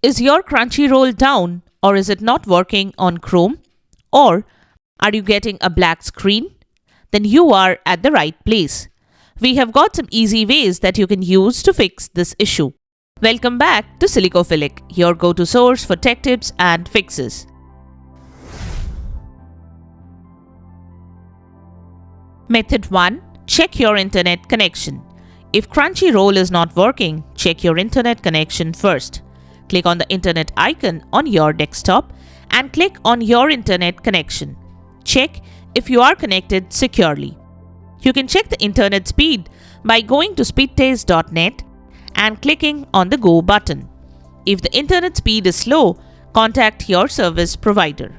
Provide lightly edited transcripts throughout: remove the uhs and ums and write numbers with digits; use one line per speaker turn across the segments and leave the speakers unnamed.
Is your Crunchyroll down, or is it not working on Chrome? Or are you getting a black screen? Then you are at the right place. We have got some easy ways that you can use to fix this issue. Welcome back to Silicophilic, your go-to source for tech tips and fixes. Method 1. Check your internet connection. If Crunchyroll is not working, check your internet connection first. Click on the internet icon on your desktop and click on your internet connection. Check if you are connected securely. You can check the internet speed by going to speedtest.net and clicking on the Go button. If the internet speed is slow, contact your service provider.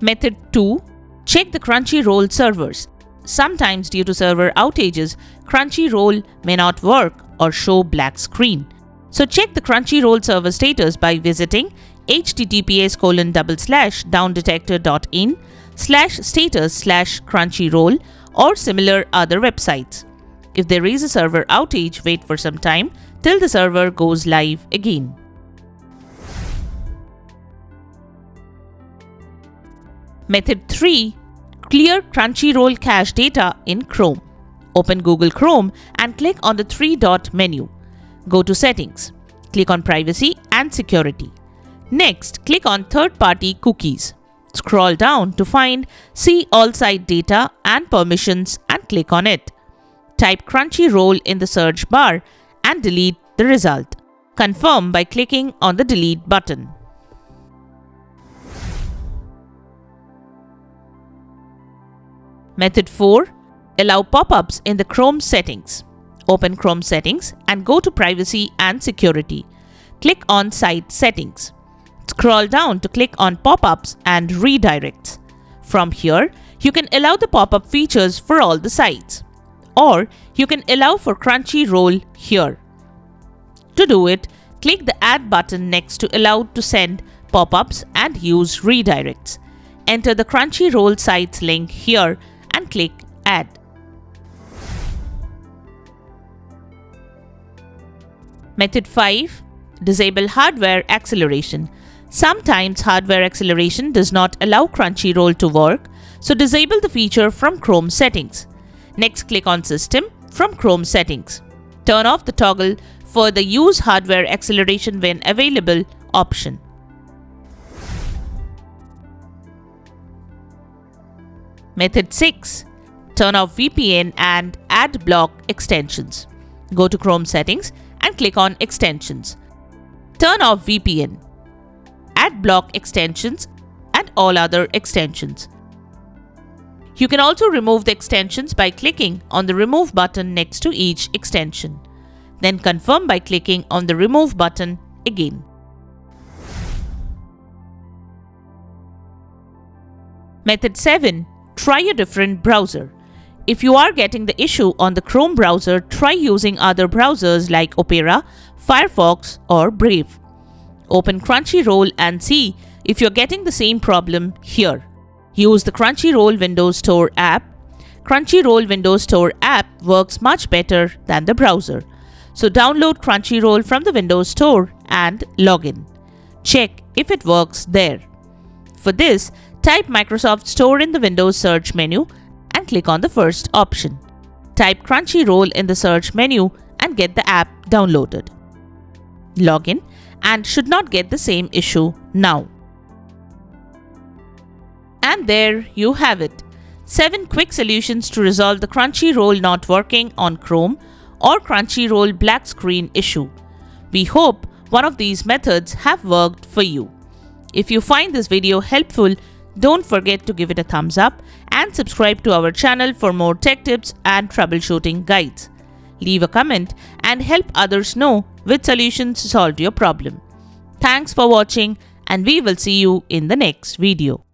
Method 2. Check the Crunchyroll servers. Sometimes due to server outages, Crunchyroll may not work or show black screen. So check the Crunchyroll server status by visiting https://downdetector.in/status/Crunchyroll or similar other websites. If there is a server outage, wait for some time till the server goes live again. Method 3. Clear Crunchyroll cache data in Chrome. Open Google Chrome and click on the three-dot menu. Go to Settings. Click on Privacy and Security. Next, click on Third-party cookies. Scroll down to find See All Site Data and Permissions and click on it. Type Crunchyroll in the search bar and delete the result. Confirm by clicking on the Delete button. Method 4. Allow pop-ups in the Chrome settings. Open Chrome settings and go to Privacy and Security. Click on Site Settings. Scroll down to click on Pop-ups and Redirects. From here, you can allow the pop-up features for all the sites. Or you can allow for Crunchyroll here. To do it, click the Add button next to allow to send pop-ups and use redirects. Enter the Crunchyroll sites link here and click Add. Method 5. Disable hardware acceleration. Sometimes hardware acceleration does not allow Crunchyroll to work, so disable the feature from Chrome settings. Next, click on System from Chrome settings. Turn off the toggle for the Use hardware acceleration when available option. Method 6. Turn off VPN and Ad Block extensions. Go to Chrome settings and click on Extensions. Turn off VPN, Ad Block extensions and all other extensions. You can also remove the extensions by clicking on the Remove button next to each extension. Then confirm by clicking on the Remove button again. Method 7. Try a different browser. If you are getting the issue on the Chrome browser, try using other browsers like Opera, Firefox or Brave. Open Crunchyroll and see if you're getting the same problem here. Use the Crunchyroll Windows Store app. Crunchyroll Windows Store app works much better than the browser. So download Crunchyroll from the Windows Store and log in. Check if it works there. For this, type Microsoft Store in the Windows search menu and click on the first option. Type Crunchyroll in the search menu and get the app downloaded. Log in and should not get the same issue now. And there you have it. 7 quick solutions to resolve the Crunchyroll not working on Chrome or Crunchyroll black screen issue. We hope one of these methods have worked for you. If you find this video helpful, don't forget to give it a thumbs up and subscribe to our channel for more tech tips and troubleshooting guides. Leave a comment and help others know which solutions solved your problem. Thanks for watching and we will see you in the next video.